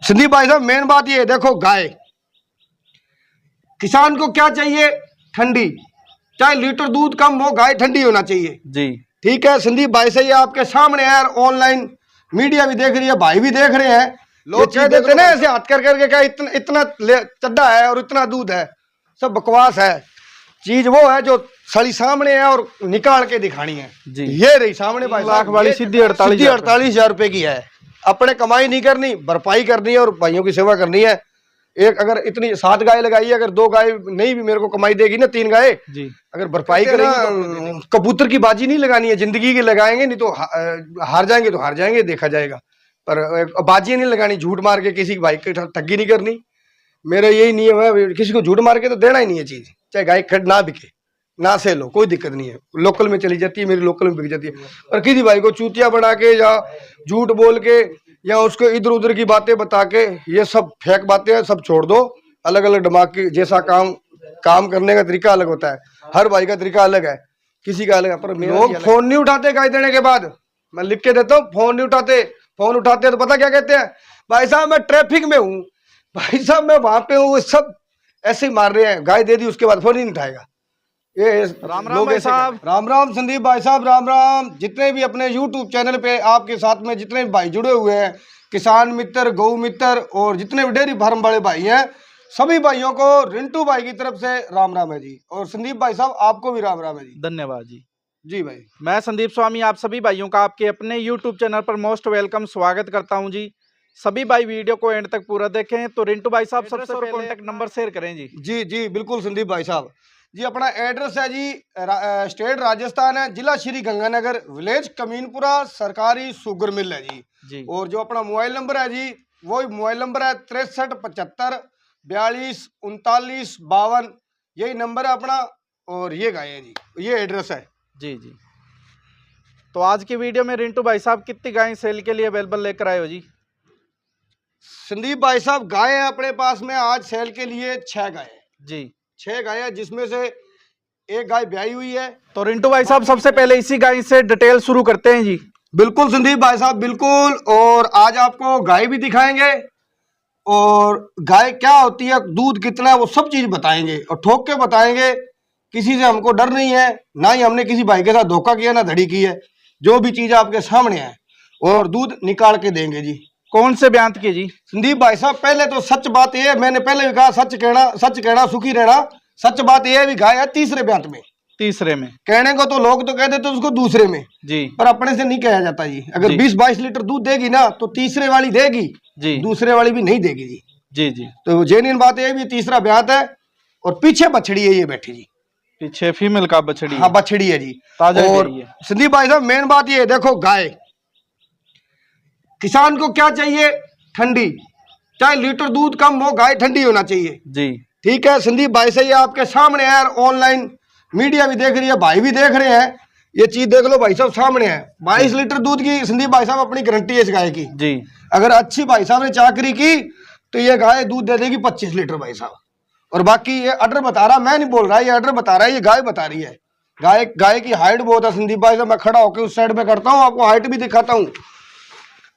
संदीप भाई साहब मेन बात ये है, देखो गाय किसान को क्या चाहिए, ठंडी, चाहे लीटर दूध कम हो, गाय ठंडी होना चाहिए जी। ठीक है संदीप भाई से, ये आपके सामने है यार, ऑनलाइन मीडिया भी देख रही है, भाई भी देख रहे हैं, लोग कह देते ना ऐसे हाथ कर करके क्या इतना इतना चड्डा है और इतना दूध है, सब बकवास है। चीज वो है जो सड़ी सामने है और निकाल के दिखानी है जी। ये रही सामने भाई लाख वाली सीधी 48,000 रुपए की है। अपने कमाई नहीं करनी, भरपाई करनी है और भाइयों की सेवा करनी है। एक अगर इतनी 7 गाय लगाई है, अगर 2 गाय नहीं भी मेरे को कमाई देगी ना, 3 गाय जी, अगर भरपाई करेंगे, कबूतर की बाजी नहीं लगानी है, जिंदगी की लगाएंगे, नहीं तो हार जाएंगे तो हार जाएंगे, देखा जाएगा, पर बाजी नहीं लगानी, झूठ मार के किसी की भाई की ठगी नहीं करनी। मेरा यही नियम है, किसी को झूठ मार के तो देना ही नहीं है चीज, चाहे गाय ना बिके ना से लो, कोई दिक्कत नहीं है, लोकल में चली जाती है, मेरी लोकल में बिक जाती है। पर किसी भाई को चूतिया बना के या झूठ बोल के या उसको इधर उधर की बातें बता के, ये सब फेक बातें हैं, सब छोड़ दो। अलग अलग दिमाग की जैसा काम करने का तरीका अलग होता है, हर भाई का तरीका अलग है, किसी का अलग है। पर लोग फोन नहीं उठाते गाय देने के बाद, मैं लिख के देता हूँ, फोन नहीं उठाते। फोन उठाते हैं तो पता क्या कहते हैं, भाई साहब मैं ट्रैफिक में हूँ, भाई साहब मैं वहां पे हूँ, सब ऐसे ही मार रहे हैं। गाय दे दी उसके बाद फोन ही नहीं उठाएगा। ये राम राम भाई साहब। राम राम संदीप भाई साहब, राम राम। जितने भी अपने YouTube चैनल पे आपके साथ में जितने भी भाई जुड़े हुए हैं, किसान मित्र, गौ मित्र और जितने भी डेयरी फार्म वाले भाई हैं, सभी भाइयों को रिंटू भाई की तरफ से राम राम है जी। और संदीप भाई साहब आपको भी राम राम है जी। धन्यवाद जी। जी भाई, मैं संदीप स्वामी आप सभी भाइयों का आपके अपने YouTube चैनल पर मोस्ट वेलकम स्वागत करता हूं जी। सभी भाई वीडियो को एंड तक पूरा देखें। तो रिंटू भाई साहब सबसे पहले कॉन्टैक्ट नंबर शेयर करें जी। जी जी बिल्कुल संदीप भाई साहब जी, अपना एड्रेस है जी स्टेट राजस्थान है, जिला श्री गंगानगर, विलेज कमीनपुरा, सरकारी शुगर मिल है जी। और जो अपना मोबाइल नंबर है जी, वो मोबाइल नंबर है 63 75 42 39 52, यही नंबर है अपना। और ये गाय है जी, ये एड्रेस है जी जी। तो आज की वीडियो में रिंटू भाई साहब कितनी गाय सेल के लिए अवेलेबल लेकर आए हो जी? संदीप भाई साहब गाय है अपने पास में आज सेल के लिए 6 गाय जी। 6 गाय है, जिसमें से एक गाय ब्याई हुई है। तो रिंटू भाई साहब सबसे पहले इसी गाय से डिटेल शुरू करते हैं जी। बिल्कुल संदीप भाई साहब बिल्कुल। और आज आपको गाय भी दिखाएंगे और गाय क्या होती है, दूध कितना है, वो सब चीज बताएंगे और ठोक के बताएंगे। किसी से हमको डर नहीं है, ना ही हमने किसी भाई के साथ धोखा किया, ना धड़ी की है। जो भी चीज आपके सामने है और दूध निकाल के देंगे जी। कौन से ब्यांत की जी? संदीप भाई साहब पहले तो सच बात यह है, मैंने पहले भी कहा सच कहना सुखी रहना। सच बात यह है भी गाय है तीसरे ब्यांत में। तीसरे में कहने को तो लोग तो कह देते उसको दूसरे में जी, पर अपने से नहीं कहा जाता जी। अगर 20-22 लीटर दूध देगी ना तो तीसरे वाली देगी जी, दूसरे वाली भी नहीं देगी जी। जी जी। तो जेन्युइन बात है भी तीसरा ब्यांत है और पीछे बछड़ी है ये बैठी जी, पीछे फीमेल का बछड़ी। हाँ बछड़ी है जी, ताजा। और संदीप भाई साहब मेन बात ये है, देखो गाय किसान को क्या चाहिए, ठंडी, चाहे लीटर दूध कम हो, गाय ठंडी होना चाहिए जी। ठीक है संदीप भाई से, ये आपके सामने है, ऑनलाइन मीडिया भी देख रही है, भाई भी देख रहे हैं, ये चीज देख लो भाई साहब सामने है। 22 लीटर दूध की संदीप भाई साहब अपनी गारंटी है इस गाय की जी। अगर अच्छी भाई साहब ने चाकरी की तो ये गाय दूध दे देगी 25 लीटर भाई साहब। और बाकी ये ऑर्डर बता रहा, मैं नहीं बोल रहा, ये ऑर्डर बता रहा है, ये गाय बता रही है। गाय की हाइट बहुत है संदीप भाई साहब, मैं खड़ा होकर उस साइड में करता हूँ, आपको हाइट भी दिखाता हूँ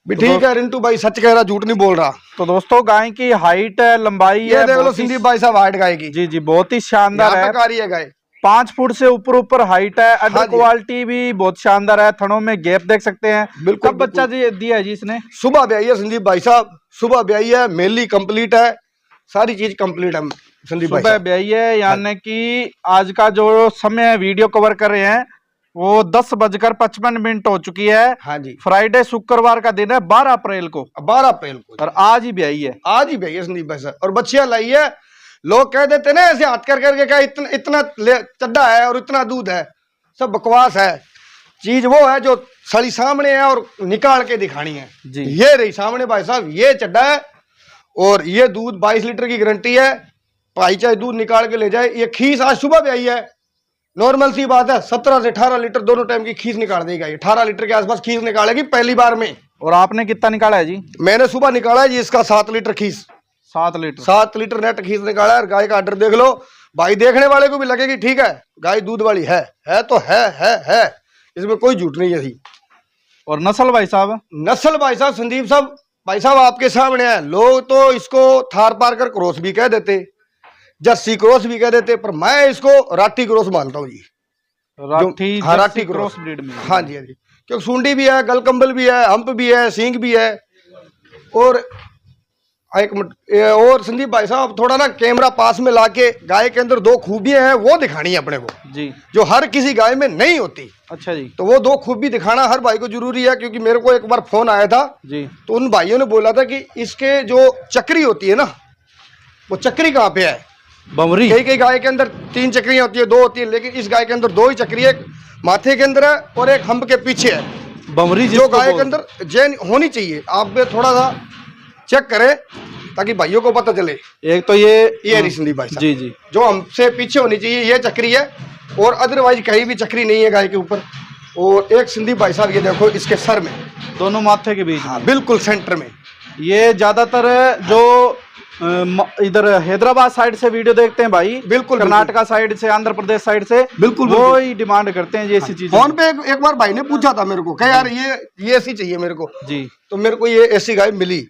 भी। ठीक है रिंटू भाई सच कह रहा, झूठ नहीं बोल रहा। तो दोस्तों गाय की हाइट है, लंबाई है, देख लो संदीप भाई साहब हाइट गाय की। जी जी बहुत ही शानदार है। गाय 5 फुट से ऊपर हाइट है। अडर क्वालिटी भी बहुत शानदार है, थनों में गैप देख सकते हैं। बिल्कुल। कब बच्चा दिया है जी इसने? सुबह ब्याई है संदीप भाई साहब, सुबह ब्याई है, मेली कंप्लीट है, सारी चीज कंप्लीट है संदीप भाई। सुबह ब्याई है, यानी कि आज का जो समय वीडियो कवर कर रहे हैं वो 10:55 हो चुकी है। हाँ जी। फ्राइडे शुक्रवार का दिन है 12 अप्रैल को। 12 अप्रैल को और आज ही ब्याई है, आज ही ब्याई है संदीप भाई साहब। और बच्चियां लाई है, लोग कह देते ना ऐसे हाथ कर करके क्या इतना चड्डा है और इतना दूध है, सब बकवास है। चीज वो है जो सड़ी सामने है और निकाल के दिखानी है जी। ये रही सामने भाई साहब, ये चड्डा है और ये दूध 22 लीटर की गारंटी है। भाई चाहे दूध निकाल के ले जाए। ये खीस आज सुबह ब्याई है, नॉर्मल सी बात है, 17 से 18 लीटर दोनों टाइम की खीस निकाल देगा। 18 लीटर के आसपास खीस निकालेगी पहली बार में। और आपने कितना निकाला है जी? मैंने सुबह निकाला है जी इसका 7 लीटर खीस। 7 लीटर नेट खीस निकाला है। गाय का ऑर्डर देख लो भाई, देखने वाले को भी लगेगी ठीक है गाय दूध वाली है तो है, इसमें कोई झूठ नहीं है। और नस्ल भाई साहब? नस्ल भाई साहब संदीप साहब भाई साहब आपके सामने है, लोग तो इसको थार पारकर क्रॉस भी कह देते, जर्सी क्रॉस भी कह देते, पर मैं इसको राठी क्रॉस मानता हूँ जी। राठी हाँ, Rathi Jersey cross cross breed में। हाँ जी, हाँ जी, क्योंकि सूंडी भी है, गलकंबल भी है, हम्प भी है, सींग भी है। और एक मिनट, और संदीप भाई साहब थोड़ा ना कैमरा पास में लाके गाय के अंदर दो खूबियां हैं वो दिखानी है अपने को जी, जो हर किसी गाय में नहीं होती। अच्छा जी, तो वो दो खूबी दिखाना हर भाई को जरूरी है, क्योंकि मेरे को एक बार फोन आया था जी, तो उन भाइयों ने बोला था कि इसके जो चक्री होती है ना, वो चक्री कहाँ पे है। बमरी। कई कई गाय के अंदर 3 चक्रियां होती है, 2 होती है, लेकिन इस गाय के अंदर 2 ही चक्री है, एक माथे के अंदर है और एक हम्प के पीछे है। बमरी जो गाय के अंदर जैन होनी चाहिए, आप भी थोड़ा सा चेक करें ताकि भाइयों को पता चले। एक तो ये रिसंदी भाई साहब जी जी, जो हमसे पीछे होनी चाहिए ये चक्री है, और अदरवाइज कहीं भी चक्री नहीं है गाय के ऊपर। और एक सिंधी भाई साहब ये देखो इसके सर में, दोनों माथे के बीच हाँ में। बिल्कुल सेंटर में। ये ज्यादातर जो इधर हैदराबाद साइड से वीडियो देखते हैं भाई, बिल्कुल कर्नाटका साइड से, आंध्र प्रदेश साइड से, बिल्कुल वो ही डिमांड करते हैं ये ऐसी चीजें। फोन पे एक बार भाई ने पूछा था मेरे को, कह यार ये ऐसी चाहिए मेरे को जी, तो मेरे को ये ऐसी गाय मिली,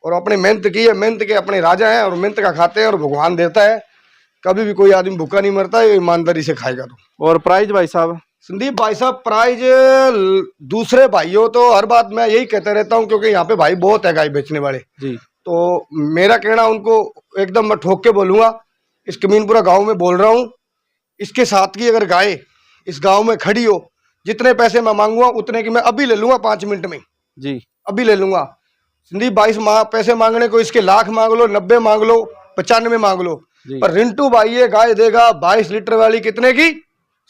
और अपने मेहनत की है, मेहनत के अपने राजा हैं और मेहनत का खाते हैं, और भगवान देता है, कभी भी कोई आदमी भूखा नहीं मरता है, ईमानदारी से खाएगा तो। और प्राइस भाई साहब? संदीप भाई साहब प्राइज दूसरे भाइयों तो हर बात मैं यही कहता रहता हूँ, क्योंकि यहाँ पे भाई बहुत है गाय बेचने वाले जी, तो मेरा कहना उनको एकदम मैं ठोक के बोलूंगा, इस कमीनपुरा गांव में बोल रहा हूँ, इसके साथ की अगर गाय इस गांव में खड़ी हो, जितने पैसे मैं मांगूंगा उतने की मैं अभी ले लूंगा 5 मिनट में जी, अभी ले लूंगा। संदीप 22 पैसे मांगने को इसके लाख मांग लो, 90 मांग लो, 95 मांग लो, पर रिंटू भाई ये गाय देगा 22 लीटर वाली कितने की,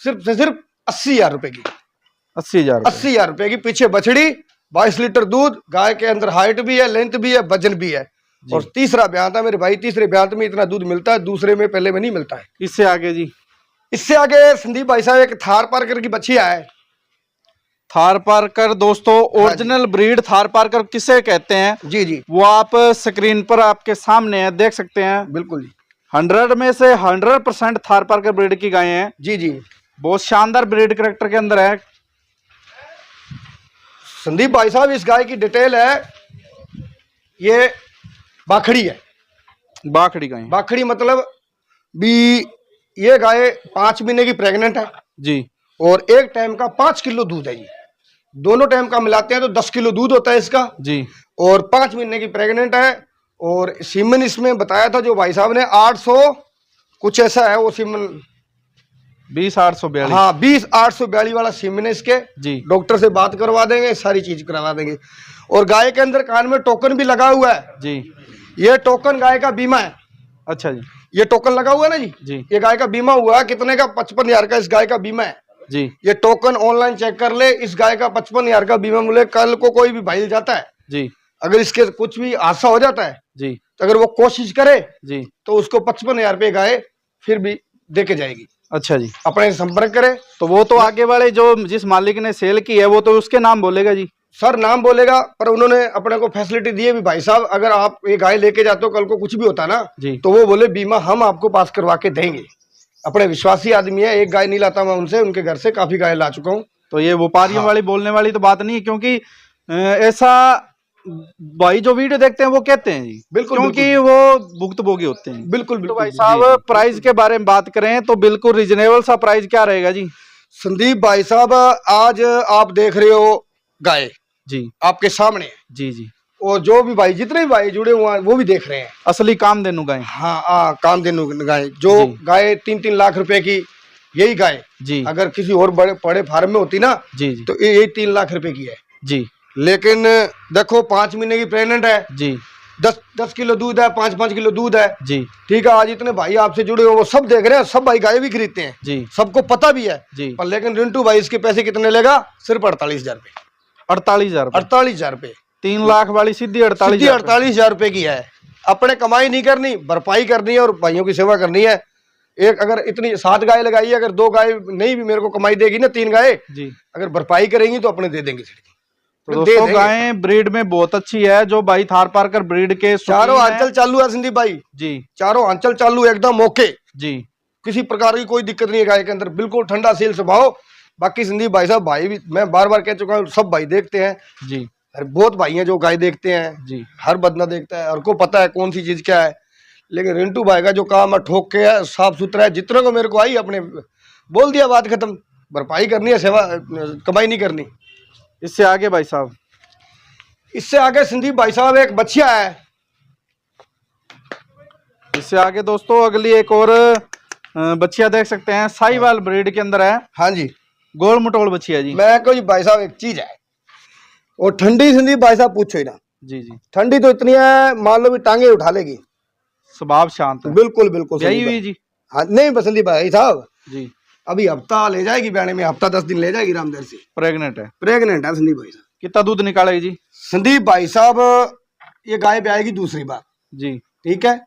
सिर्फ से सिर्फ 80,000 रुपए की। 80,000? 80,000 रुपए की, पीछे बछड़ी, 22 लीटर दूध, गाय के अंदर हाइट भी है, लेंथ भी है, वजन भी है, और तीसरा ब्याह था मेरे भाई, तीसरे ब्याह में इतना दूध मिलता है, दूसरे में पहले में नहीं मिलता है। इससे आगे जी? इससे आगे संदीप भाई साहब एक थार पारकर की बछिया है। थार पारकर दोस्तों, ओरिजिनल ब्रीड थार पारकर किसे कहते हैं जी जी, वो आप स्क्रीन पर आपके सामने है, देख सकते हैं। बिल्कुल जी, 100 में से 100% थार पारकर ब्रीड की गायें हैं। जी जी, बहुत शानदार ब्रीड करेक्टर के अंदर है। संदीप भाई साहब इस गाय की डिटेल है, ये बाखड़ी है। बाखड़ी गाय? बाखड़ी मतलब भी ये गाय 5 महीने की प्रेग्नेंट है जी, और एक टाइम का 5 किलो दूध है जी, दोनों टाइम का मिलाते हैं तो 10 किलो दूध होता है इसका जी, और 5 महीने की प्रेग्नेंट है। और सीमन इसमें बताया था जो भाई साहब ने 800 कुछ ऐसा है वो सीमन, 20,842। हाँ 20,842 वाला सीमन है इसके जी। डॉक्टर से बात करवा देंगे, सारी चीज करवा देंगे। और गाय के अंदर कान में टोकन भी लगा हुआ है जी, ये टोकन गाय का बीमा है। अच्छा जी, ये टोकन लगा हुआ है ना जी, ये गाय का बीमा हुआ है, कितने का? 55,000 का इस गाय का बीमा है जी। ये टोकन ऑनलाइन चेक कर ले, इस गाय का 55,000 का बीमा मिले। कल को कोई भी भाई जाता है जी, अगर इसके कुछ भी हादसा हो जाता है जी, तो अगर वो कोशिश करे जी तो उसको 55,000 रुपये गाय फिर भी दे के जाएगी। अच्छा जी, अपने संपर्क करे तो वो तो आगे वाले जो जिस मालिक ने सेल की है वो तो उसके नाम बोलेगा जी? सर नाम बोलेगा, पर उन्होंने अपने को फैसिलिटी दी है भी भाई साहब अगर आप ये गाय लेके जाते हो, कल को कुछ भी होता ना जी, तो वो बोले बीमा हम आपको पास करवा के देंगे। अपने विश्वासी आदमी है, एक गाय नहीं लाता मैं उनसे, उनके घर से काफी गाय ला चुका हूँ। तो ये व्यापारियों वाली बोलने वाली तो बात नहीं है, क्योंकि ऐसा भाई जो वीडियो देखते हैं वो कहते हैं जी, बिल्कुल, क्योंकि बिल्कुल, वो भुक्तभोगी होते हैं। बिल्कुल बिल्कुल। तो भाई साहब प्राइस के बारे में बात करें तो बिल्कुल रीजनेबल सा प्राइस क्या रहेगा जी? संदीप भाई साहब आज आप देख रहे हो गाय जी आपके सामने जी जी, और जो भी भाई जितने भी भाई जुड़े हुए हैं वो भी देख रहे हैं असली कामधेनु गाय। हाँ कामधेनु गाय, जो गाय 3-3 लाख रुपए की यही गाय जी, अगर किसी और बड़े फार्म में होती ना जी तो यही 3 लाख रुपए की है जी। लेकिन देखो 5 महीने की प्रेग्नेंट है जी, 10 किलो दूध है, 5 किलो दूध है जी। ठीक है, आज इतने भाई आपसे जुड़े हो वो सब देख रहे हैं, सब भाई गाय भी खरीदते हैं जी, सबको पता भी है जी, पर लेकिन रिंटू भाई इसके पैसे कितने लेगा? सिर्फ 48,000 रुपए। 48,000 रुपए, 3 लाख वाली सीधी 48,000 रुपए की है। अपने कमाई नहीं करनी, भरपाई करनी है और भाइयों की सेवा करनी है। एक अगर इतनी 7 गाय लगाई है, अगर 2 गाय नहीं भी मेरे को कमाई देगी ना, 3 गाय जी, अगर भरपाई करेंगी तो अपने दे देंगे। तो दोस्तों गायें ब्रीड में बहुत अच्छी है, जो भाई थार पारकर ब्रीड के चारों आंचल चालू है संदीप भाई जी, चारों आंचल चालू एकदम ओके जी, किसी प्रकार की कोई दिक्कत नहीं है गाय के अंदर, बिल्कुल ठंडा सील स्वभाव। बाकी संदीप भाई साहब भाई भी मैं बार बार कह चुका हूँ, सब भाई देखते हैं जी, अरे बहुत भाई हैं जो गाय देखते हैं जी हर बंदा देखता है, हर को पता है कौन सी चीज क्या है। लेकिन रिंटू भाई का जो काम है ठोक के है, साफ सुथरा है। जितने को मेरे को आई अपने बोल दिया, बात खत्म। भरपाई करनी है, सेवा कमाई नहीं करनी। इससे आगे भाई साहब, इससे आगे संदीप भाई साहब एक बच्चिया है। इससे आगे दोस्तों अगली एक और बच्चिया देख सकते हैं, साहिवाल ब्रीड के अंदर है। हाँ जी, गोल मटोल बच्चिया जी। मैं कोई भाई साहब एक चीज है, और ठंडी संदीप भाई साहब पूछो ही ना। जी जी, ठंडी तो इतनी है, मान लो भी टांगे उठा लेगी। स्वभाव शांत है। बिल्कुल बिल्कुल यही संदीप हुई भाई। जी। हाँ नहीं बस संदीप भाई साहब जी, अभी हफ्ता ले जाएगी बयाने में, हफ्ता 10 दिन ले जाएगी रामदेव से। प्रेग्नेंट है। प्रेग्नेंट है संदीप भाई साहब। कितना दूध निकालेगी जी? संदीप भाई साहब ये गाय भी आएगी दूसरी बार, जी ठीक है।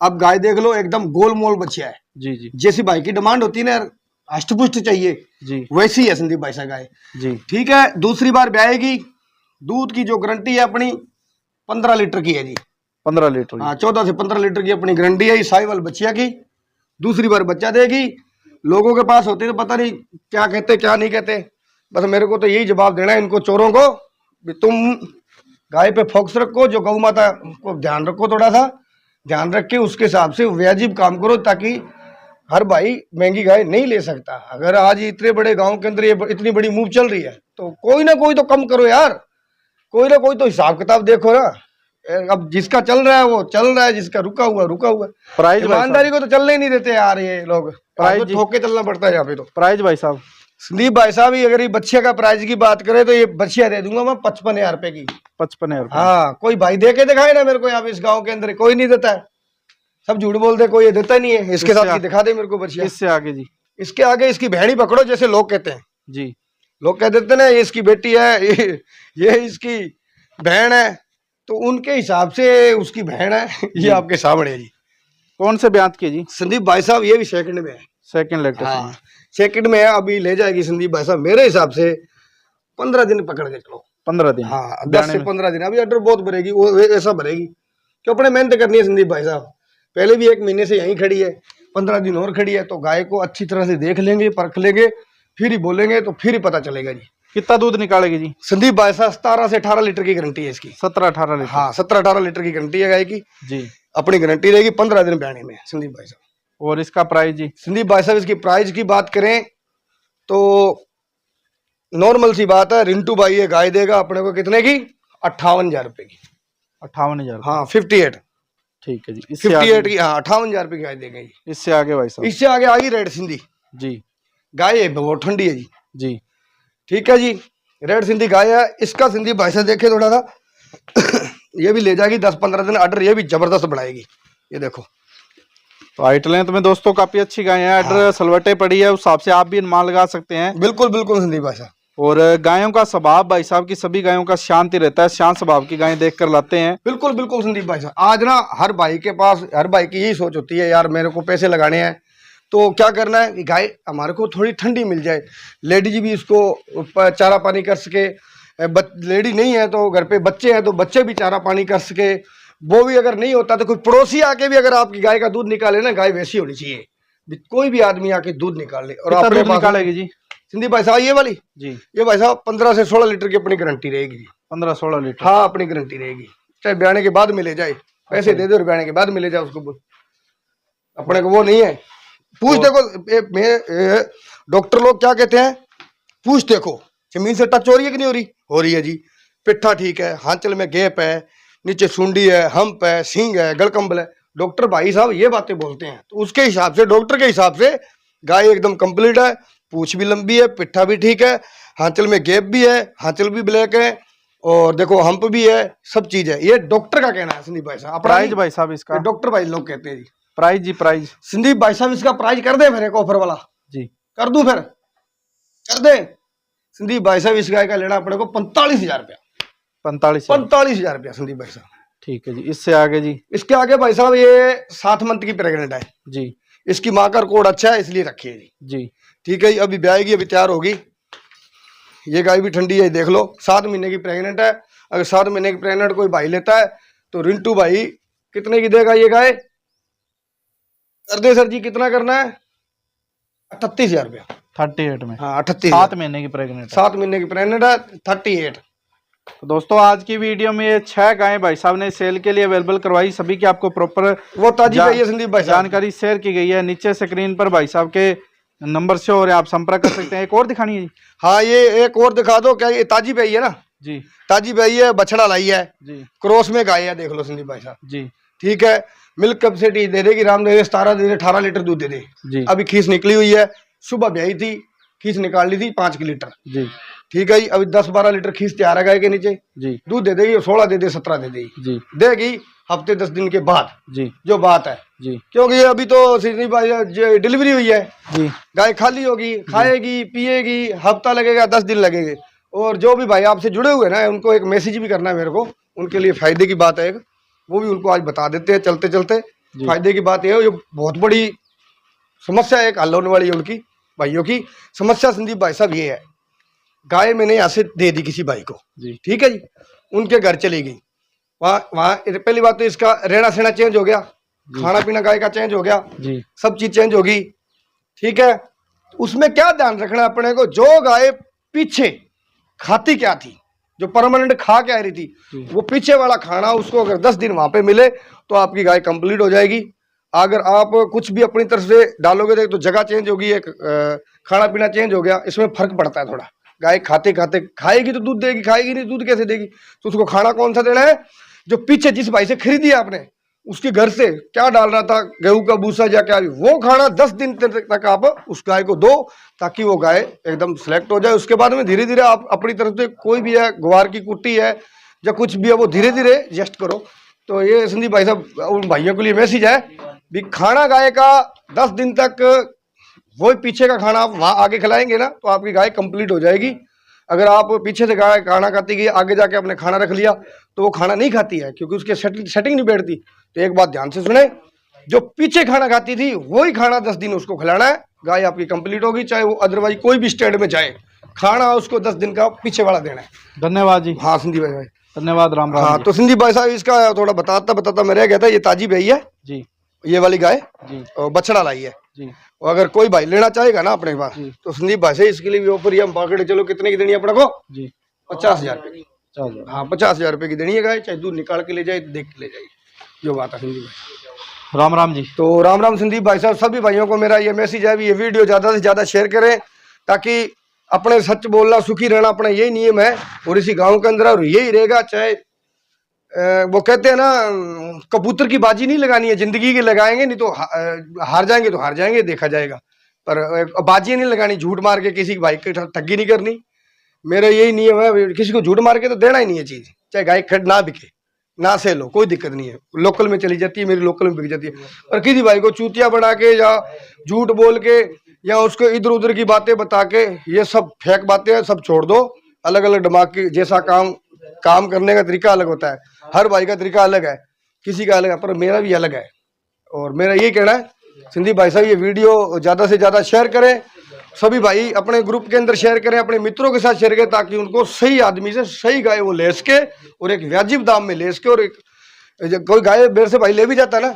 अब गाय देख लो, एकदम गोल मोल बच्चिया है। जी जी जैसी भाई की डिमांड होती है ना, अष्ट पुष्ट चाहिए, जी वैसी है संदीप भाई साहब गाय। जी। ठीक है, दूसरी बार ब्याएगी। दूध की जो गारंटी है अपनी 15 लीटर की है जी। 15 लीटर। हाँ 14 से 15 लीटर की अपनी गारंटी है साहिवाल बच्चिया की। दूसरी बार बच्चा देगी। लोगों के पास होते तो पता नहीं क्या कहते क्या नहीं कहते, बस मेरे को तो यही जवाब देना है इनको चोरों को, भी तुम गाय पे फोकस रखो, जो गौ माता को ध्यान रखो, थोड़ा सा ध्यान रख के उसके हिसाब से वाजिब काम करो, ताकि हर भाई महंगी गाय नहीं ले सकता। अगर आज इतने बड़े गांव के अंदर ये इतनी बड़ी मूव चल रही है, तो कोई ना कोई तो कम करो यार, कोई ना कोई तो हिसाब किताब देखो ना। अब जिसका चल रहा है वो चल रहा है, जिसका रुका हुआ प्राइस ईमानदारी को तो चलने ही नहीं देते यार ये लोग। प्राइस तो ठोक के चलना पड़ता है यहाँ पे। तो प्राइस भाई साहब, संदीप भाई साहब अगर ये बच्चिया का प्राइस की बात करें तो ये बच्चिया दे दूंगा मैं 55,000 रुपए की। 55,000। हाँ कोई भाई दे के दिखाए ना मेरे को, यहाँ पे इस गाँव के अंदर कोई नहीं देता है, सब झूठ बोलते, कोई ये देता नहीं है। इसके साथ दिखा दे मेरे को बच्चिया। इससे आगे जी, इसके आगे इसकी बहन ही पकड़ो, जैसे लोग कहते हैं जी। लोग कह देते ना ये इसकी बेटी है, ये इसकी बहन है, तो उनके हिसाब से उसकी बहन है। ये आपके सामने है जी। कौन से ब्यात की जी? संदीप भाई साहब ये भी सेकंड में है। Second latest. हाँ सेकंड में है, अभी ले जाएगी संदीप भाई साहब मेरे हिसाब से 15 दिन पकड़ के चलो। 15 दिन। हाँ 10 से 15 दिन। अभी ऑर्डर बहुत भरेगी, वो ऐसा भरेगी कि अपने मेहनत करनी है संदीप भाई साहब। पहले भी 1 महीने से यहीं खड़ी है, 15 दिन और खड़ी है, तो गाय को अच्छी तरह से देख लेंगे, परख लेंगे, फिर ही बोलेंगे, तो फिर ही पता चलेगा जी। कितना दूध निकालेगी जी? संदीप भाई साहब 17 से 18 लीटर की गारंटी है इसकी। 17-18 लीटर। हाँ 17-18 लीटर की गारंटी है गाय की जी। अपनी गारंटी रहेगी 15 दिन ब्याने में संदीप भाई साहब। और इसका प्राइस जी? संदीप भाई साहब इसकी प्राइस की बात करें तो नॉर्मल सी बात है, रिंटू भाई ये गाय देगा अपने को कितने की? 58,000 रुपए की। 58,000। हाँ 58। ठीक है जी। 58 की, हाँ 58,000 रुपए की गाय देगा ये। इससे आगे भाई साहब? इससे आगे आ गई रेड सिंधी जी। गाय है, बहुत ठंडी है जी। जी ठीक है जी, रेड सिंधी गाय है। इसका सिंधी भाई साहब देखे थोड़ा सा ये भी ले जाएगी 10-15 दिन ऑर्डर, ये भी जबरदस्त बढ़ाएगी। ये देखो तो हाइट लेंथ में दोस्तों काफी अच्छी गाय है। ऑर्डर सलवटे पड़ी है, उस हिसाब से आप भी अनुमान लगा सकते हैं। बिल्कुल बिल्कुल संदीप भाई साहब। और गायों का स्वभाव भाई साहब की सभी गायों का शांति रहता है, शांत स्वभाव की गायें देख कर लाते हैं। बिल्कुल बिल्कुल संदीप भाई साहब। आज ना हर भाई के पास, हर भाई की यही सोच होती है यार मेरे को पैसे लगाने हैं, तो क्या करना है कि गाय हमारे को थोड़ी ठंडी मिल जाए, लेडीज भी इसको चारा पानी कर सके। लेडी नहीं है तो घर पे बच्चे हैं तो बच्चे भी चारा पानी कर सके। वो भी अगर नहीं होता तो कोई पड़ोसी आके भी अगर आपकी गाय का दूध निकाले ना, गाय वैसी होनी चाहिए, कोई भी आदमी आके दूध निकाल ले। और अपने निकालेगी जी संदीप भाई साहब ये वाली जी? ये भाई साहब 15 से 16 लीटर की अपनी गारंटी रहेगी जी। 15-16 लीटर। हाँ अपनी गारंटी रहेगी, चाहे ब्याने के बाद मिले जाए, पैसे दे दो और ब्याने के बाद मिले जाए उसको, अपने को वो नहीं है। पूछ देखो डॉक्टर लोग क्या कहते हैं, पूछ देखो जमीन से टच हो रही है कि नहीं हो रही? हो रही है जी। पिट्ठा ठीक है, हांचल में गैप है, नीचे सुंडी है, हम्प है, सींग है, गलकंबल है। डॉक्टर भाई साहब ये बातें बोलते हैं, तो उसके हिसाब से, डॉक्टर के हिसाब से गाय एकदम कंप्लीट है। पूछ भी लंबी है, पिट्ठा भी ठीक है, हांचल में गैप भी है, हांचल भी ब्लैक है, और देखो हम्प भी है, सब चीज है। ये डॉक्टर का कहना है संदीप भाई साहब। प्राइस भाई साहब इसका? डॉक्टर भाई लोग कहते हैं जी। प्राइस जी? प्राइस संदीप भाई साहब इसका प्राइस कर दे फिर, एक ऑफर वाला जी कर दूं? फिर कर दे संदीप भाई साहब। इस गाय का लेना अपने को 45,000 रुपया। 45,000 रुपया संदीप भाई साहब। ठीक है जी। इससे आगे जी? इसके आगे भाई साहब ये 7 मंथ की प्रेग्नेंट है जी। इसकी माँ का रिकॉर्ड अच्छा है इसलिए रखी है जी। जी ठीक है, अभी ब्याएगी, अभी तैयार होगी। ये गाय भी ठंडी है, देख लो 7 महीने की प्रेग्नेंट है। अगर 7 महीने की प्रेग्नेंट कोई भाई लेता है तो रिंटू भाई कितने की देगा ये गाय? कर दे सर जी, कितना करना है? 38,000 रुपया। 38 में? हाँ 38। 7 महीने की प्रेग्नेंट? 7 महीने की प्रेग्नेंट है, 38। तो दोस्तों आज की वीडियो में ये 6 गायें भाई साहब ने सेल के लिए अवेलेबल करवाई, सभी की आपको प्रॉपर वो ताजी भाई है संदीप भाई साहब। जानकारी शेयर की गई है। नीचे स्क्रीन पर भाई साहब के नंबर से और आप संपर्क कर सकते हैं। एक और दिखानी है जी। हाँ ये एक और दिखा दो, क्या ये ताजी भाई है ना जी, ताजी भाई है, बछड़ा लाई है जी, क्रॉस में गाय है, देख लो संदीप भाई साहब जी, ठीक है। मिल्क कैपेसिटी दे देगी राम दे 17 दे 18 लीटर दूध दे दे। जी, अभी खीस निकली हुई है, सुबह ब्याही थी, खीस निकाल ली थी 5 लीटर जी, ठीक है जी। अभी 10-12 लीटर खीस तैयार है गाय के नीचे, जी, दूध दे देगी, 16 दे दे 17 दे देगी, जी, देगी हफ्ते 10 दिन के बाद जी, जो बात है। जी, क्योंकि ये अभी तो संदीप भाई डिलीवरी हुई है, जी, गाय खाली होगी, खाएगी पिएगी, हफ्ता लगेगा 10 दिन लगेंगे। और जो भी भाई आपसे जुड़े हुए ना उनको एक मैसेज भी करना है मेरे को, उनके लिए फायदे की बात है एक, वो भी उनको आज बता देते हैं चलते चलते। फायदे की बात ये है, ये बहुत बड़ी समस्या एक हल होने वाली है उनकी भाइयों की समस्या। संदीप भाई साहब ये है, गाय मैंने यहाँ से दे दी किसी भाई को, जी, ठीक है जी, उनके घर चली गई, वहाँ पहली बात तो इसका रहना सहना चेंज हो गया, खाना पीना गाय का चेंज हो गया, जी, सब चीज चेंज होगी ठीक है। उसमें क्या ध्यान रखना है अपने को, जो गाय पीछे खाती क्या थी, जो परमानेंट खा के आ रही थी, वो पीछे वाला खाना उसको अगर 10 दिन वहां पे मिले तो आपकी गाय कंप्लीट हो जाएगी। अगर आप कुछ भी अपनी तरफ से डालोगे तो जगह चेंज होगी, एक खाना पीना चेंज हो गया, इसमें फर्क पड़ता है थोड़ा। गाय खाते खाते खाएगी तो दूध देगी, खाएगी नहीं दूध कैसे देगी। तो उसको खाना कौन सा देना है, जो पीछे जिस भाई से खरीदी आपने उसके घर से क्या डाल रहा था, गेहूं का भूसा या क्या, वो खाना 10 दिन तक आप उस गाय को दो, ताकि वो गाय एकदम सेलेक्ट हो जाए। उसके बाद में धीरे धीरे आप अपनी तरफ से कोई भी है, ग्वार की कुट्टी है या कुछ भी है, वो धीरे धीरे एडजस्ट करो। तो ये संदीप भाई साहब उन भाइयों के लिए मैसेज है भी, खाना गाय का 10 दिन तक वही पीछे का खाना आप वहाँ आगे खिलाएंगे ना तो आपकी गाय कंप्लीट हो जाएगी। अगर आप पीछे से गाय खाना खाती गई, आगे जाके आपने खाना रख लिया तो वो खाना नहीं खाती है, क्योंकि उसके सेटिंग नहीं बैठती। तो एक बात ध्यान से सुने, जो पीछे खाना खाती थी वही खाना 10 दिन उसको खिलाना है, गाय आपकी कंप्लीट होगी। चाहे वो अदरवाइज कोई भी स्टेट में जाए, खाना उसको 10 दिन का पीछे वाला देना है। धन्यवाद जी। हाँ संदीप भाई, धन्यवाद राम राम। हाँ तो संदीप भाई साहब इसका थोड़ा बताता मैं रह गया था। ये ताजी भई है जी, ये वाली गाय जी, और बछड़ा लाई है जी, और अगर कोई भाई लेना चाहेगा ना अपने पास जी, तो संदीप भाई से इसके लिए भी ऑफर ये हम पकड़े चलो कितने की देनी है अपने को, जी, 50,000 रुपये की। चलो, हाँ 50,000 रुपये की देनी है गाय, चाहे दूध निकाल के ले जाए देख के ले जाए, जो बात है संदीप भाई। राम राम जी। तो राम राम संदीप भाई साहब, सभी भाइयों को मेरा ये मैसेज है भी ये वीडियो ज़्यादा से ज़्यादा शेयर करें, ताकि अपने सच बोलना सुखी रहना अपना यही नियम है और इसी गाँव के अंदर और यही रहेगा। चाहे वो कहते हैं ना कबूतर की बाजी नहीं लगानी है, जिंदगी की लगाएंगे, नहीं तो हार जाएंगे तो हार जाएंगे देखा जाएगा, पर बाजी नहीं लगानी, झूठ मार के किसी भाई की ठगी नहीं करनी। मेरा यही नियम है, किसी को झूठ मार के तो देना ही नहीं है चीज़, चाहे गाय खड़ ना बिके ना से लो, कोई दिक्कत नहीं है, लोकल में चली जाती है, मेरी लोकल में बिक जाती है। पर किसी भाई को चूतिया बना के या झूठ बोल के या उसको इधर उधर की बातें बता के, ये सब फेक बातें हैं, सब छोड़ दो। अलग अलग दिमाग की जैसा काम करने का तरीका अलग होता है, हर भाई का तरीका अलग है, किसी का अलग है, पर मेरा भी अलग है। और मेरा यही कहना है संदीप भाई साहब, ये वीडियो ज़्यादा से ज़्यादा शेयर करें, सभी भाई अपने ग्रुप के अंदर शेयर करें, अपने मित्रों के साथ शेयर करें, ताकि उनको सही आदमी से सही गाय वो ले सके और एक वाजिब दाम में ले सके। और एक कोई गाय मेरे से भाई ले भी जाता है ना,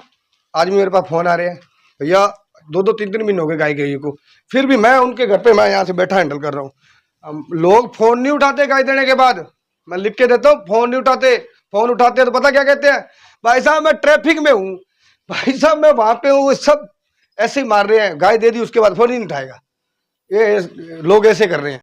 आज भी मेरे पास फ़ोन आ रहे हैं, भैया 2-3 महीने हो गए गाय गई को, फिर भी मैं उनके घर पे मैं यहाँ से बैठा हैंडल कर रहा हूँ। लोग फ़ोन नहीं उठाते गाय देने के बाद, मैं लिख के देता हूँ, फ़ोन नहीं उठाते। फ़ोन उठाते हैं तो पता क्या कहते हैं, भाई साहब मैं ट्रैफिक में हूँ, भाई साहब मैं वहाँ पे हूँ, सब ऐसे ही मार रहे हैं, गाय दे दी उसके बाद फ़ोन ही नहीं उठाएगा। ये लोग ऐसे कर रहे हैं।